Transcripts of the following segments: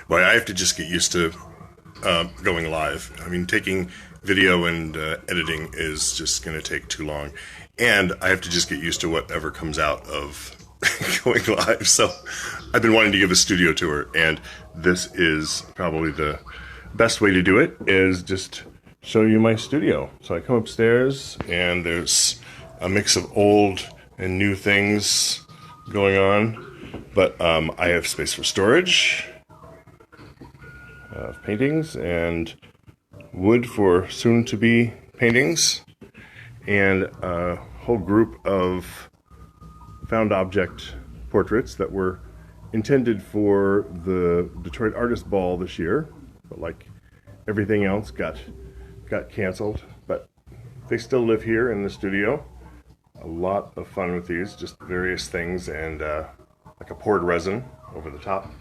But I have to just get used to going live. I mean, taking video and editing is just going to take too long. And I have to just get used to whatever comes out of going live. So I've been wanting to give a studio tour, and this is probably the best way to do it, is just show you my studio. So I come upstairs, and there's a mix of old and new things going on. But I have space for storage, paintings, and wood for soon-to-be paintings, and a whole group of found object portraits that were intended for the Detroit Artist Ball this year, but like everything else got canceled. But they still live here in the studio. A lot of fun with these, just various things, and like a poured resin over the top.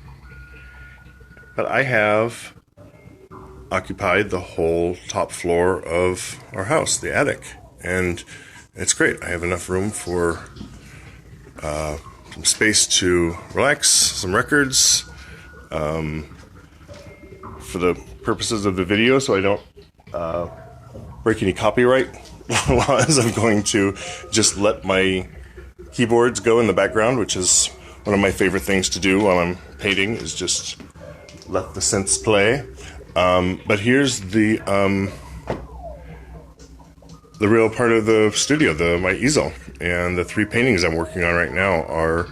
But I have occupied the whole top floor of our house, the attic, and it's great. I have enough room for some space to relax, some records, for the purposes of the video, so I don't break any copyright laws. I'm going to just let my keyboards go in the background, which is one of my favorite things to do while I'm painting, is just let the synths play. But here's the real part of the studio, my easel. And the three paintings I'm working on right now are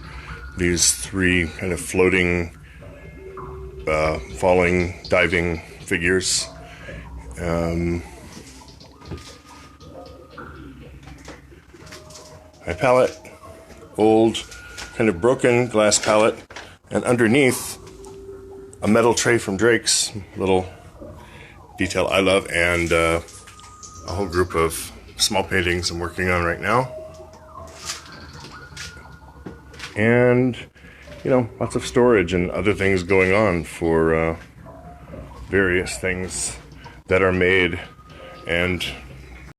these three kind of floating, falling, diving figures. My palette, old, kind of broken glass palette, and underneath a metal tray from Drake's, little detail I love, and a whole group of small paintings I'm working on right now. And, you know, lots of storage and other things going on for various things that are made and